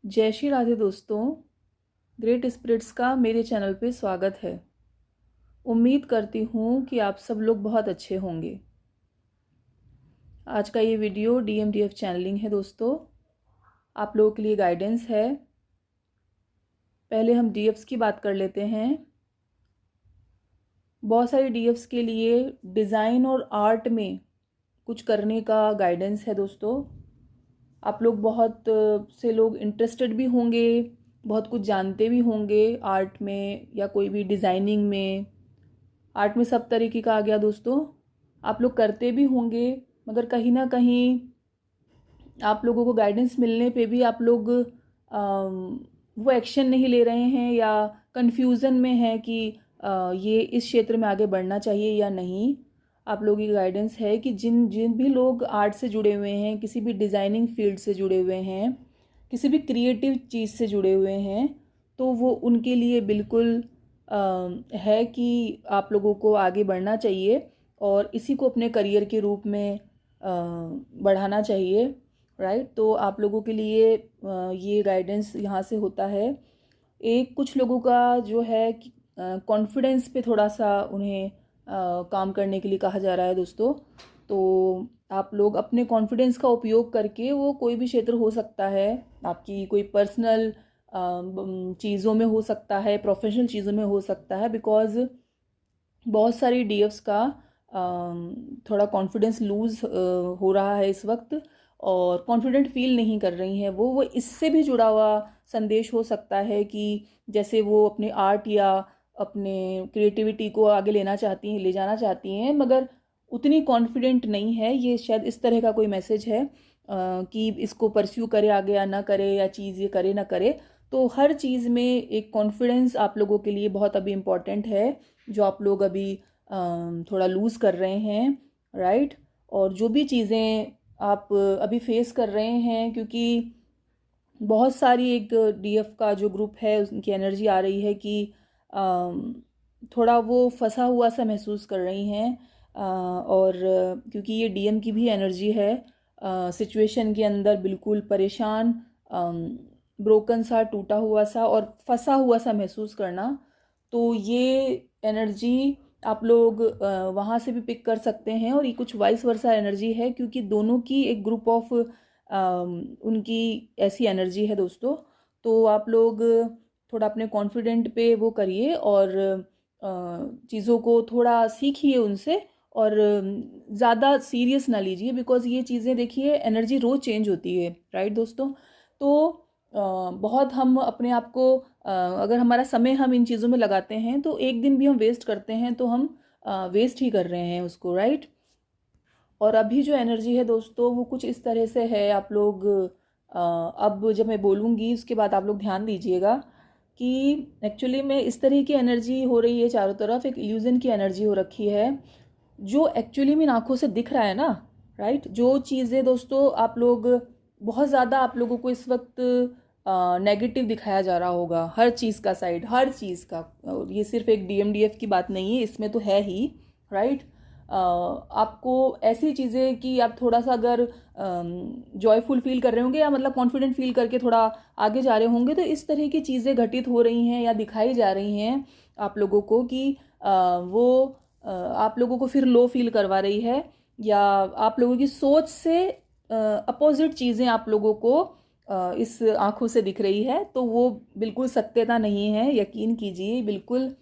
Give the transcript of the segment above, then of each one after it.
जय श्री राधे दोस्तों। Great spirits का मेरे चैनल पे स्वागत है। उम्मीद करती हूँ कि आप सब लोग बहुत अच्छे होंगे। आज का ये वीडियो डीएमडीएफ चैनलिंग है दोस्तों। आप लोगों के लिए गाइडेंस है। पहले हम डीएफ्स की बात कर लेते हैं। बहुत सारी डीएफ्स के लिए डिज़ाइन और आर्ट में कुछ करने का गाइडेंस है दोस्तों। आप लोग बहुत से लोग इंटरेस्टेड भी होंगे, बहुत कुछ जानते भी होंगे आर्ट में या कोई भी डिज़ाइनिंग में। आर्ट में सब तरीके का आ गया दोस्तों। आप लोग करते भी होंगे, मगर कहीं ना कहीं आप लोगों को गाइडेंस मिलने पे भी आप लोग वो एक्शन नहीं ले रहे हैं या कंफ्यूजन में है कि ये इस क्षेत्र में आगे बढ़ना चाहिए या नहीं। आप लोगों की गाइडेंस है कि जिन जिन भी लोग आर्ट से जुड़े हुए हैं, किसी भी डिज़ाइनिंग फील्ड से जुड़े हुए हैं, किसी भी क्रिएटिव चीज़ से जुड़े हुए हैं, तो वो उनके लिए बिल्कुल है कि आप लोगों को आगे बढ़ना चाहिए और इसी को अपने करियर के रूप में बढ़ाना चाहिए। राइट, तो आप लोगों के लिए ये गाइडेंस यहाँ से होता है। एक कुछ लोगों का जो है कि कॉन्फिडेंस पे थोड़ा सा उन्हें काम करने के लिए कहा जा रहा है दोस्तों। तो आप लोग अपने कॉन्फिडेंस का उपयोग करके, वो कोई भी क्षेत्र हो सकता है, आपकी कोई पर्सनल चीज़ों में हो सकता है, प्रोफेशनल चीज़ों में हो सकता है, बिकॉज बहुत सारी डीएफ्स का थोड़ा कॉन्फिडेंस लूज़ हो रहा है इस वक्त और कॉन्फिडेंट फील नहीं कर रही हैं। वो इससे भी जुड़ा हुआ संदेश हो सकता है कि जैसे वो अपने आर्ट या अपने क्रिएटिविटी को आगे लेना चाहती हैं, ले जाना चाहती हैं, मगर उतनी कॉन्फिडेंट नहीं है। ये शायद इस तरह का कोई मैसेज है कि इसको परस्यू करे आगे या ना करे, या चीज़ ये करे ना करे। तो हर चीज़ में एक कॉन्फिडेंस आप लोगों के लिए बहुत अभी इम्पॉर्टेंट है, जो आप लोग अभी थोड़ा लूज़ कर रहे हैं। राइट, और जो भी चीज़ें आप अभी फेस कर रहे हैं, क्योंकि बहुत सारी एक डीएफ का जो ग्रुप है उनकी एनर्जी आ रही है कि थोड़ा वो फंसा हुआ सा महसूस कर रही हैं। और क्योंकि ये डीएम की भी एनर्जी है, सिचुएशन के अंदर बिल्कुल परेशान, ब्रोकन सा, टूटा हुआ सा और फंसा हुआ सा महसूस करना। तो ये एनर्जी आप लोग वहाँ से भी पिक कर सकते हैं, और ये कुछ वाइस वर्सा एनर्जी है, क्योंकि दोनों की एक ग्रुप ऑफ उनकी ऐसी एनर्जी है दोस्तों। तो आप लोग थोड़ा अपने कॉन्फिडेंट पे वो करिए और चीज़ों को थोड़ा सीखिए उनसे, और ज़्यादा सीरियस ना लीजिए, बिकॉज ये चीज़ें देखिए एनर्जी रोज़ चेंज होती है। राइट दोस्तों, तो बहुत हम अपने आप को अगर हमारा समय हम इन चीज़ों में लगाते हैं, तो एक दिन भी हम वेस्ट करते हैं तो हम वेस्ट ही कर रहे हैं उसको। राइट, और अभी जो एनर्जी है दोस्तों वो कुछ इस तरह से है। आप लोग अब जब मैं बोलूँगी उसके बाद आप लोग ध्यान दीजिएगा कि एक्चुअली में इस तरह की एनर्जी हो रही है चारों तरफ, एक इल्यूजन की एनर्जी हो रखी है, जो एक्चुअली में आंखों से दिख रहा है ना। राइट, जो चीज़ें दोस्तों आप लोग बहुत ज़्यादा, आप लोगों को इस वक्त नेगेटिव दिखाया जा रहा होगा, हर चीज़ का साइड, हर चीज़ का। और ये सिर्फ एक डीएमडीएफ की बात नहीं है, इसमें तो है ही। राइट, आपको ऐसी चीज़ें कि आप थोड़ा सा अगर जॉयफुल फील कर रहे होंगे, या मतलब कॉन्फिडेंट फील करके थोड़ा आगे जा रहे होंगे, तो इस तरह की चीज़ें घटित हो रही हैं या दिखाई जा रही हैं आप लोगों को कि वो आप लोगों को फिर लो फील करवा रही है, या आप लोगों की सोच से अपोजिट चीज़ें आप लोगों को इस आंखों से दिख रही है। तो वो बिल्कुल सत्यता नहीं है, यकीन कीजिए, बिल्कुल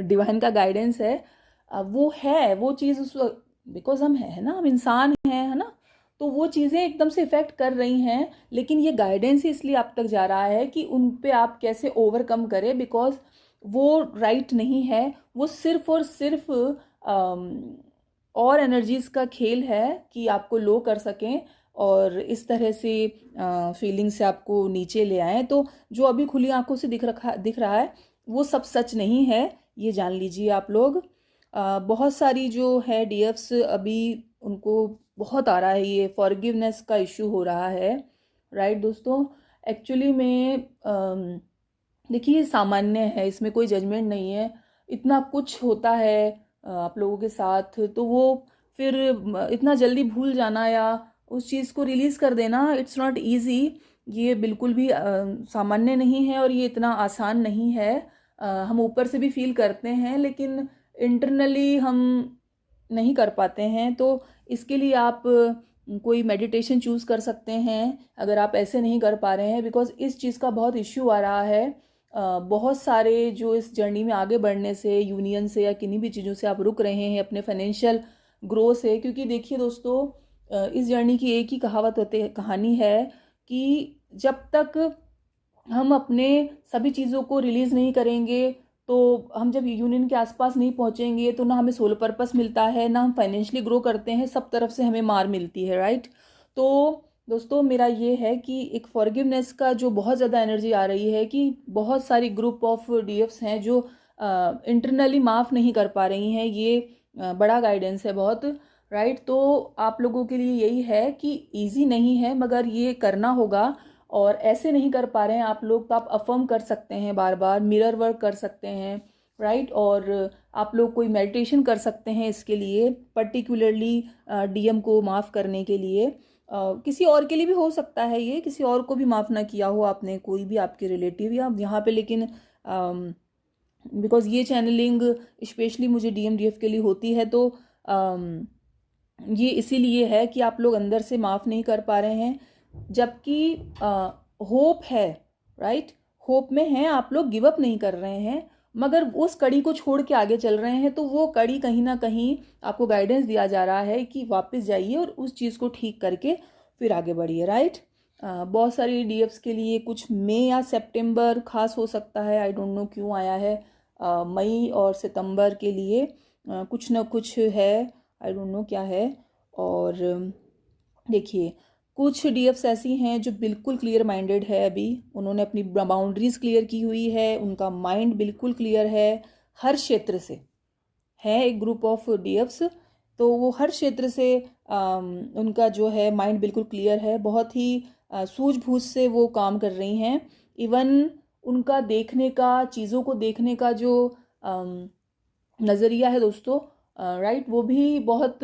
डिवाइन का गाइडेंस है। वो है वो चीज़ उस, बिकॉज हम है ना, हम इंसान हैं, है ना। तो वो चीज़ें एकदम से इफ़ेक्ट कर रही हैं, लेकिन ये गाइडेंस ही इसलिए आप तक जा रहा है कि उन पे आप कैसे ओवरकम करें, बिकॉज वो राइट नहीं है। वो सिर्फ और सिर्फ और एनर्जीज का खेल है कि आपको लो कर सकें और इस तरह से फीलिंग से आपको नीचे ले आएँ। तो जो अभी खुली आंखों से दिख रहा है वो सब सच नहीं है, ये जान लीजिए आप लोग। बहुत सारी जो है डीएफ्स अभी उनको बहुत आ रहा है, ये फॉरगिवनेस का इशू हो रहा है। राइट दोस्तों, एक्चुअली में देखिए सामान्य है, इसमें कोई जजमेंट नहीं है। इतना कुछ होता है आप लोगों के साथ, तो वो फिर इतना जल्दी भूल जाना या उस चीज़ को रिलीज़ कर देना, इट्स नॉट ईजी। ये बिल्कुल भी सामान्य नहीं है और ये इतना आसान नहीं है। हम ऊपर से भी फील करते हैं लेकिन इंटरनली हम नहीं कर पाते हैं। तो इसके लिए आप कोई मेडिटेशन चूज़ कर सकते हैं अगर आप ऐसे नहीं कर पा रहे हैं, बिकॉज़ इस चीज़ का बहुत इश्यू आ रहा है। बहुत सारे जो इस जर्नी में आगे बढ़ने से, यूनियन से या किन्हीं भी चीज़ों से आप रुक रहे हैं अपने फाइनेंशियल ग्रो से। क्योंकि देखिए दोस्तों, इस जर्नी की एक ही कहानी है कि जब तक हम अपने सभी चीज़ों को रिलीज़ नहीं करेंगे, तो हम जब यूनियन के आसपास नहीं पहुंचेंगे तो ना हमें सोल पर्पस मिलता है, ना हम फाइनेंशियली ग्रो करते हैं, सब तरफ से हमें मार मिलती है, राइट। तो दोस्तों मेरा ये है कि एक फॉरगिवनेस का जो बहुत ज़्यादा एनर्जी आ रही है कि बहुत सारी ग्रुप ऑफ डीएफ्स हैं जो इंटरनली माफ़ नहीं कर पा रही हैं। ये बड़ा गाइडेंस है बहुत, राइट। तो आप लोगों के लिए यही है कि ईजी नहीं है मगर ये करना होगा। और ऐसे नहीं कर पा रहे हैं आप लोग तो आप अफर्म कर सकते हैं, बार बार मिरर वर्क कर सकते हैं, राइट। और आप लोग कोई मेडिटेशन कर सकते हैं इसके लिए, पर्टिकुलरली डीएम को माफ़ करने के लिए। किसी और के लिए भी हो सकता है, ये किसी और को भी माफ़ ना किया हो आपने, कोई भी आपके रिलेटिव या यहाँ पे, लेकिन बिकॉज ये चैनलिंग स्पेशली मुझे डीएमडीएफ के लिए होती है। तो ये इसीलिए है कि आप लोग अंदर से माफ़ नहीं कर पा रहे हैं, जबकि होप है, राइट। होप में हैं आप लोग, गिव अप नहीं कर रहे हैं, मगर उस कड़ी को छोड़ के आगे चल रहे हैं। तो वो कड़ी कहीं ना कहीं आपको गाइडेंस दिया जा रहा है कि वापस जाइए और उस चीज़ को ठीक करके फिर आगे बढ़िए, राइट। बहुत सारी डीएफ्स के लिए कुछ मई या सितंबर खास हो सकता है, आई डोंट नो क्यों आया है। मई और सितंबर के लिए कुछ ना कुछ है, आई डोंट नो क्या है। और देखिए, कुछ डीएफ्स ऐसी हैं जो बिल्कुल क्लियर माइंडेड है, अभी उन्होंने अपनी बाउंड्रीज क्लियर की हुई है, उनका माइंड बिल्कुल क्लियर है हर क्षेत्र से। है एक ग्रुप ऑफ डीएफ्स, तो वो हर क्षेत्र से उनका जो है माइंड बिल्कुल क्लियर है, बहुत ही सूझबूझ से वो काम कर रही हैं। इवन उनका देखने का, चीज़ों को देखने का जो नज़रिया है दोस्तों, राइट, वो भी बहुत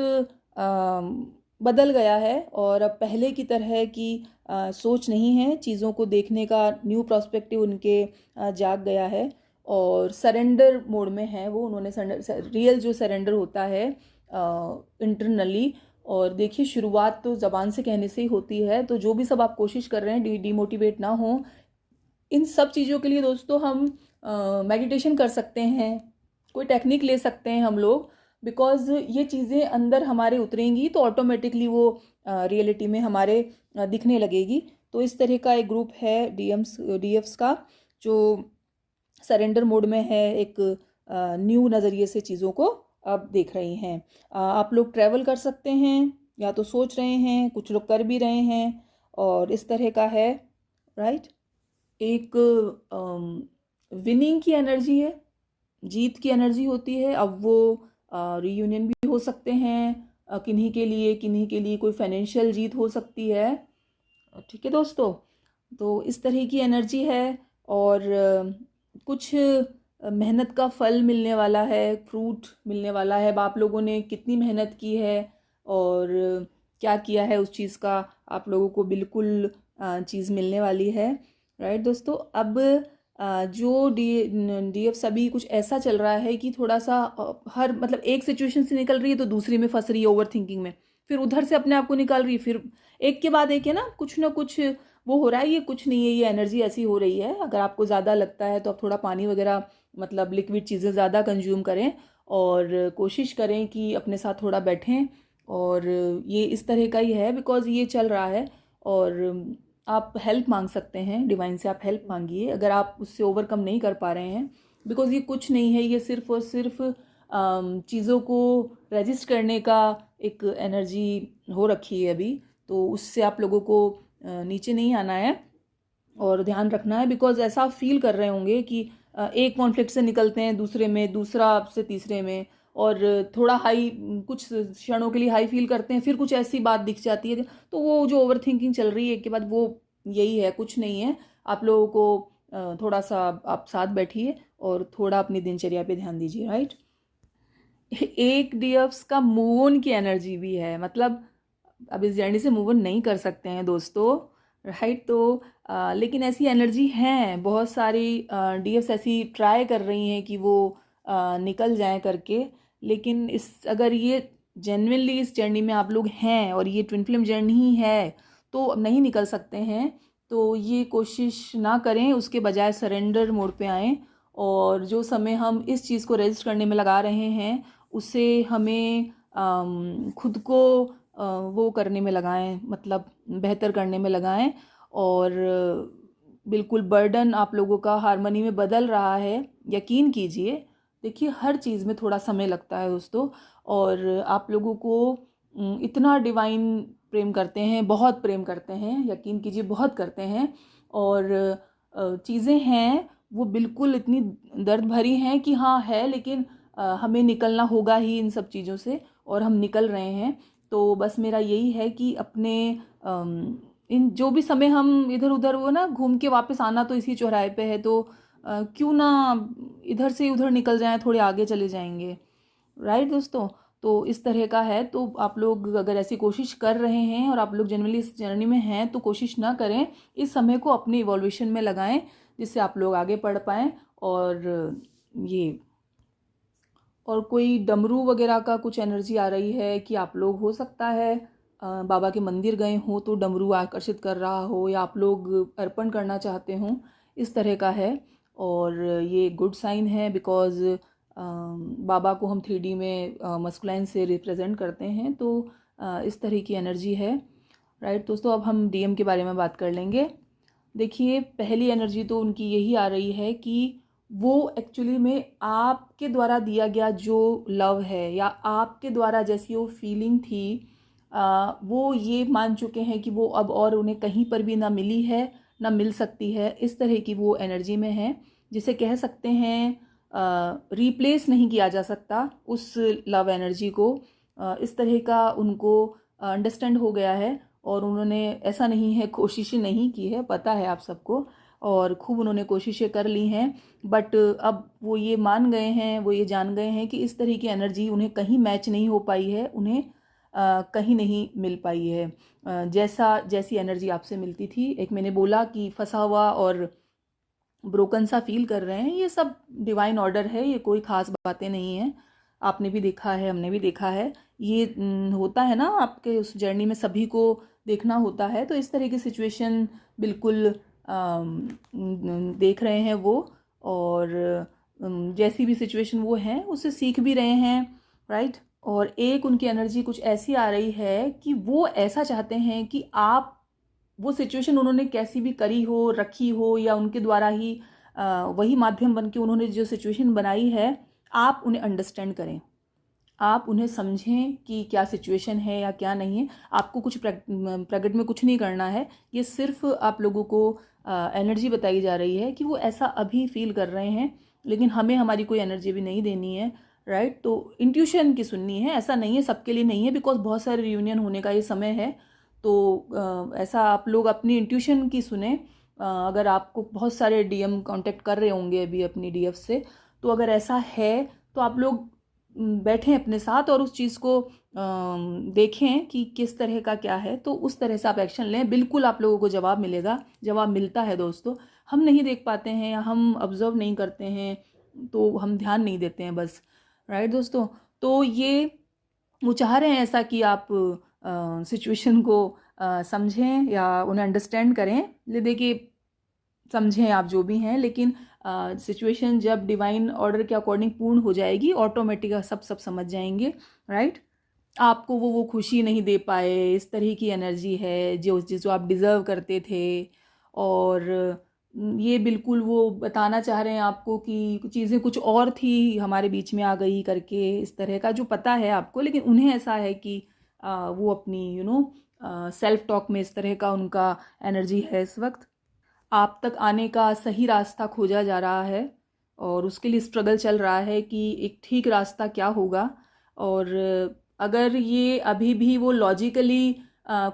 बदल गया है। और अब पहले की तरह की सोच नहीं है, चीज़ों को देखने का न्यू पर्सपेक्टिव उनके जाग गया है और सरेंडर मोड में है वो। उन्होंने रियल जो सरेंडर होता है इंटरनली। और देखिए, शुरुआत तो ज़बान से कहने से ही होती है। तो जो भी सब आप कोशिश कर रहे हैं, डीमोटिवेट ना हो। इन सब चीज़ों के लिए दोस्तों हम मेडिटेशन कर सकते हैं, कोई टेक्निक ले सकते हैं हम लोग, बिकॉज ये चीज़ें अंदर हमारे उतरेंगी तो ऑटोमेटिकली वो रियलिटी में हमारे दिखने लगेगी। तो इस तरह का एक ग्रुप है डीएफ्स का, जो सरेंडर मोड में है, एक न्यू नज़रिए से चीज़ों को अब देख रही हैं। आप लोग ट्रैवल कर सकते हैं, या तो सोच रहे हैं, कुछ लोग कर भी रहे हैं, और इस तरह का है, राइट। एक विनिंग की एनर्जी है, जीत की एनर्जी होती है। अब वो रीयूनियन भी हो सकते हैं, किन्हीं के लिए कोई फाइनेंशियल जीत हो सकती है, ठीक है दोस्तों। तो इस तरह की एनर्जी है। और कुछ मेहनत का फल मिलने वाला है, फ्रूट मिलने वाला है। अब आप लोगों ने कितनी मेहनत की है और क्या किया है, उस चीज़ का आप लोगों को बिल्कुल चीज़ मिलने वाली है, राइट दोस्तों। अब जो डीएफ सभी कुछ ऐसा चल रहा है कि थोड़ा सा हर मतलब एक सिचुएशन से निकल रही है तो दूसरी में फंस रही है, ओवर थिंकिंग में, फिर उधर से अपने आप को निकाल रही है, फिर एक के बाद एक है ना कुछ वो हो रहा है। ये कुछ नहीं है, ये एनर्जी ऐसी हो रही है। अगर आपको ज़्यादा लगता है तो आप थोड़ा पानी वगैरह, मतलब लिक्विड चीज़ें ज़्यादा कंज्यूम करें और कोशिश करें कि अपने साथ थोड़ा बैठें। और ये इस तरह का ही है, बिकॉज ये चल रहा है। और आप हेल्प मांग सकते हैं डिवाइन से, आप हेल्प मांगिए अगर आप उससे ओवरकम नहीं कर पा रहे हैं। बिकॉज ये कुछ नहीं है, ये सिर्फ और सिर्फ चीज़ों को रजिस्ट करने का एक एनर्जी हो रखी है अभी। तो उससे आप लोगों को नीचे नहीं आना है और ध्यान रखना है। बिकॉज ऐसा फील कर रहे होंगे कि एक कॉन्फ्लिक्ट से निकलते हैं दूसरे में, दूसरा से तीसरे में, और थोड़ा हाई, कुछ क्षणों के लिए हाई फील करते हैं, फिर कुछ ऐसी बात दिख जाती है। तो वो जो ओवर थिंकिंग चल रही है एक के बाद, वो यही है, कुछ नहीं है। आप लोगों को थोड़ा सा आप साथ बैठिए और थोड़ा अपनी दिनचर्या पे ध्यान दीजिए, राइट। एक डीएफ्स का मूव ऑन की एनर्जी भी है, मतलब अब इस जर्नी से मूव ऑन नहीं कर सकते हैं दोस्तों। राइट। तो लेकिन ऐसी एनर्जी है, बहुत सारी डीएफ्स ऐसी ट्राई कर रही हैं कि वो निकल जाएं करके, लेकिन इस अगर ये जेन्युइनली इस जर्नी में आप लोग हैं और ये ट्विन फ्लेम जर्नी ही है तो नहीं निकल सकते हैं, तो ये कोशिश ना करें, उसके बजाय सरेंडर मोड पे आएँ और जो समय हम इस चीज़ को रजिस्ट करने में लगा रहे हैं उससे हमें खुद को वो करने में लगाएं, मतलब बेहतर करने में लगाएं। और बिल्कुल बर्डन आप लोगों का हार्मनी में बदल रहा है, यकीन कीजिए। देखिए हर चीज़ में थोड़ा समय लगता है दोस्तों, और आप लोगों को इतना डिवाइन प्रेम करते हैं, बहुत प्रेम करते हैं, यकीन कीजिए बहुत करते हैं। और चीज़ें हैं वो बिल्कुल इतनी दर्द भरी हैं कि हाँ है, लेकिन हमें निकलना होगा ही इन सब चीज़ों से, और हम निकल रहे हैं। तो बस मेरा यही है कि अपने इन जो भी समय हम इधर उधर वो ना घूम के वापस आना तो इसी चौराहे पे है, तो क्यों ना इधर से उधर निकल जाएं, थोड़े आगे चले जाएंगे। राइट दोस्तों, तो इस तरह का है। तो आप लोग अगर ऐसी कोशिश कर रहे हैं और आप लोग जनरली इस जर्नी में हैं तो कोशिश ना करें, इस समय को अपने इवोल्यूशन में लगाएं जिससे आप लोग आगे बढ़ पाएँ। और ये और कोई डमरू वगैरह का कुछ एनर्जी आ रही है कि आप लोग हो सकता है बाबा के मंदिर गए हो तो डमरू आकर्षित कर रहा हो, या आप लोग अर्पण करना चाहते हो, इस तरह का है। और ये गुड साइन है, बिकॉज़ बाबा को हम 3D में मस्कुलाइन से रिप्रेजेंट करते हैं, तो इस तरह की एनर्जी है। राइट दोस्तों, अब हम डीएम के बारे में बात कर लेंगे। देखिए पहली एनर्जी तो उनकी यही आ रही है कि वो एक्चुअली में आपके द्वारा दिया गया जो लव है या आपके द्वारा जैसी वो फीलिंग थी, वो ये मान चुके हैं कि वो अब और उन्हें कहीं पर भी ना मिली है ना मिल सकती है। इस तरह की वो एनर्जी में है, जिसे कह सकते हैं रिप्लेस नहीं किया जा सकता उस लव एनर्जी को। इस तरह का उनको अंडरस्टैंड हो गया है, और उन्होंने ऐसा नहीं है कोशिशें नहीं की है, पता है आप सबको, और खूब उन्होंने कोशिशें कर ली हैं। बट अब वो ये मान गए हैं, वो ये जान गए हैं कि इस तरह की एनर्जी उन्हें कहीं मैच नहीं हो पाई है, उन्हें कहीं नहीं मिल पाई है जैसी एनर्जी आपसे मिलती थी। एक मैंने बोला कि फंसा हुआ और ब्रोकन सा फील कर रहे हैं, ये सब डिवाइन ऑर्डर है, ये कोई ख़ास बातें नहीं है। आपने भी देखा है, हमने भी देखा है, ये होता है ना आपके उस जर्नी में, सभी को देखना होता है। तो इस तरह की सिचुएशन बिल्कुल देख रहे हैं वो, और जैसी भी सिचुएशन वो है उससे सीख भी रहे हैं। राइट। और एक उनकी एनर्जी कुछ ऐसी आ रही है कि वो ऐसा चाहते हैं कि आप वो सिचुएशन उन्होंने कैसी भी करी हो, रखी हो, या उनके द्वारा ही वही माध्यम बन के उन्होंने जो सिचुएशन बनाई है, आप उन्हें अंडरस्टैंड करें, आप उन्हें समझें कि क्या सिचुएशन है या क्या नहीं है। आपको कुछ प्रकट में कुछ नहीं करना है, ये सिर्फ आप लोगों को एनर्जी बताई जा रही है कि वो ऐसा अभी फील कर रहे हैं, लेकिन हमें हमारी कोई एनर्जी भी नहीं देनी है। राइट। तो इंट्यूशन की सुननी है, ऐसा नहीं है, सबके लिए नहीं है, बिकॉज बहुत सारे रियूनियन होने का ये समय है। तो ऐसा आप लोग अपनी इंट्यूशन की सुने। अगर आपको बहुत सारे डीएम कांटेक्ट कर रहे होंगे अभी अपनी डीएफ से, तो अगर ऐसा है तो आप लोग बैठें अपने साथ और उस चीज़ को देखें कि किस तरह का क्या है, तो उस तरह से आप एक्शन लें। बिल्कुल आप लोगों को जवाब मिलेगा, जवाब मिलता है दोस्तों। हम नहीं देख पाते हैं या हम ऑब्जर्व नहीं करते हैं, तो हम ध्यान नहीं देते हैं बस। राइट दोस्तों, तो ये वो चाह रहे हैं ऐसा कि आप सिचुएशन को समझें या उन्हें अंडरस्टैंड करें। ले देखिए, समझें आप जो भी हैं, लेकिन सिचुएशन जब डिवाइन ऑर्डर के अकॉर्डिंग पूर्ण हो जाएगी, ऑटोमेटिक सब समझ जाएंगे। राइट। आपको वो खुशी नहीं दे पाए, इस तरह की एनर्जी है जो आप डिज़र्व करते थे। और ये बिल्कुल वो बताना चाह रहे हैं आपको कि चीज़ें कुछ और थी, हमारे बीच में आ गई करके, इस तरह का जो पता है आपको, लेकिन उन्हें ऐसा है कि वो अपनी सेल्फ टॉक में इस तरह का उनका एनर्जी है इस वक्त। आप तक आने का सही रास्ता खोजा जा रहा है और उसके लिए स्ट्रगल चल रहा है कि एक ठीक रास्ता क्या होगा। और अगर ये अभी भी वो लॉजिकली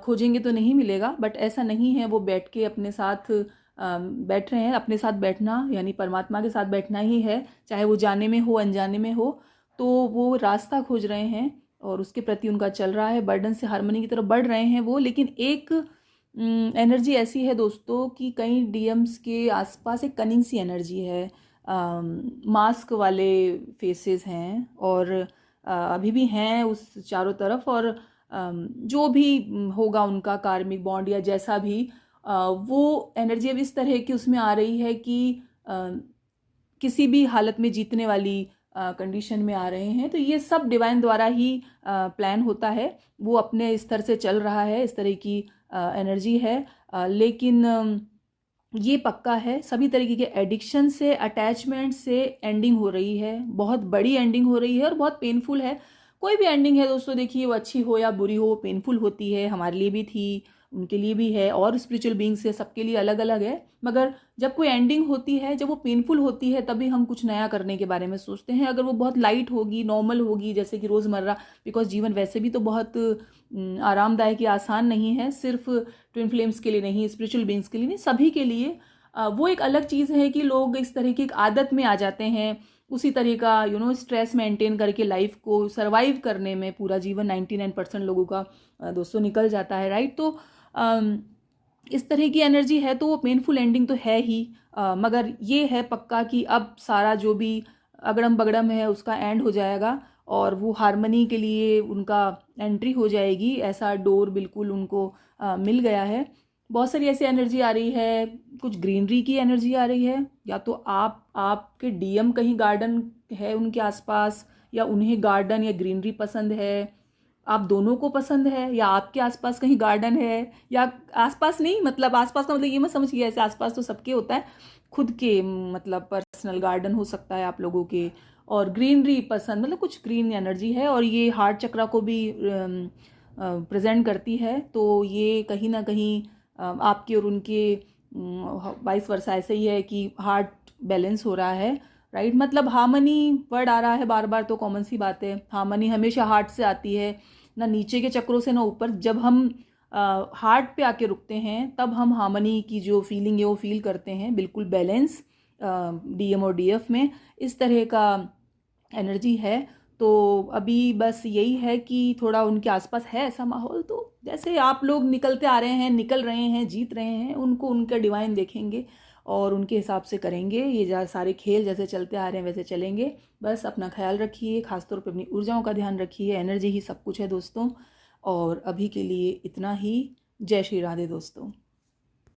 खोजेंगे तो नहीं मिलेगा, बट ऐसा नहीं है, वो बैठ के अपने साथ बैठ रहे हैं। अपने साथ बैठना यानी परमात्मा के साथ बैठना ही है, चाहे वो जाने में हो अनजाने में हो। तो वो रास्ता खोज रहे हैं और उसके प्रति उनका चल रहा है, बर्डन से हार्मनी की तरफ बढ़ रहे हैं वो। लेकिन एक एनर्जी ऐसी है दोस्तों कि कई डीएम्स के आसपास एक कनिंग सी एनर्जी है। मास्क वाले फेसेस हैं और अभी भी हैं उस चारों तरफ, और जो भी होगा उनका कार्मिक बॉन्ड या जैसा भी, वो एनर्जी अब इस तरह की उसमें आ रही है कि किसी भी हालत में जीतने वाली कंडीशन में आ रहे हैं। तो ये सब डिवाइन द्वारा ही प्लान होता है, वो अपने स्तर से चल रहा है, इस तरह की एनर्जी है। लेकिन ये पक्का है, सभी तरीके के एडिक्शन से, अटैचमेंट से एंडिंग हो रही है, बहुत बड़ी एंडिंग हो रही है और बहुत पेनफुल है। कोई भी एंडिंग है दोस्तों, देखिए वो अच्छी हो या बुरी हो, पेनफुल होती है। हमारे लिए भी थी, उनके लिए भी है, और स्पिरिचुअल बीइंग्स है, सबके लिए अलग अलग है। मगर जब कोई एंडिंग होती है, जब वो पेनफुल होती है, तभी हम कुछ नया करने के बारे में सोचते हैं। अगर वो बहुत लाइट होगी, नॉर्मल होगी, जैसे कि रोज़मर्रा, बिकॉज जीवन वैसे भी तो बहुत आरामदायक या आसान नहीं है, सिर्फ ट्विन फ्लेम्स के लिए नहीं, स्पिरिचुअल बीइंग्स के लिए नहीं, सभी के लिए। वो एक अलग चीज़ है कि लोग इस तरह की एक आदत में आ जाते हैं, उसी तरह का स्ट्रेस मेंटेन करके लाइफ को सरवाइव करने में पूरा जीवन 99% लोगों का दोस्तों निकल जाता है, राइट। तो इस तरह की एनर्जी है, तो वो पेनफुल एंडिंग तो है ही। मगर ये है पक्का कि अब सारा जो भी अगड़म बगड़म है उसका एंड हो जाएगा, और वो हारमनी के लिए उनका एंट्री हो जाएगी। ऐसा डोर बिल्कुल उनको मिल गया है। बहुत सारी ऐसी एनर्जी आ रही है, कुछ ग्रीनरी की एनर्जी आ रही है, या तो आपके डीएम कहीं गार्डन है उनके आसपास, या उन्हें गार्डन या ग्रीनरी पसंद है, आप दोनों को पसंद है, या आपके आसपास कहीं गार्डन है, या आसपास नहीं, मतलब आसपास का मतलब ये मत समझिए ऐसे, आसपास तो सबके होता है, खुद के मतलब पर्सनल गार्डन हो सकता है आप लोगों के, और ग्रीनरी पसंद, मतलब कुछ ग्रीन एनर्जी है, और ये हार्ट चक्रा को भी प्रेजेंट करती है। तो ये कहीं ना कहीं आपके और उनके वाइस वर्सा ऐसे ही है कि हार्ट बैलेंस हो रहा है, राइट। मतलब हार्मनी वर्ड आ रहा है बार बार, तो कॉमन सी बात है, हार्मनी हमेशा हार्ट से आती है, ना नीचे के चक्रों से ना ऊपर। जब हम हार्ट पे आके रुकते हैं, तब हम हार्मनी की जो फीलिंग है वो फील करते हैं, बिल्कुल बैलेंस डीएम और डीएफ में इस तरह का एनर्जी है। तो अभी बस यही है कि थोड़ा उनके आसपास है ऐसा माहौल, तो जैसे आप लोग निकलते आ रहे हैं, निकल रहे हैं, जीत रहे हैं, उनको उनका डिवाइन देखेंगे और उनके हिसाब से करेंगे। ये सारे खेल जैसे चलते आ रहे हैं वैसे चलेंगे। बस अपना ख्याल रखिए, खासतौर पर अपनी ऊर्जाओं का ध्यान रखिए। एनर्जी ही सब कुछ है दोस्तों, और अभी के लिए इतना ही। जय श्री राधे दोस्तों।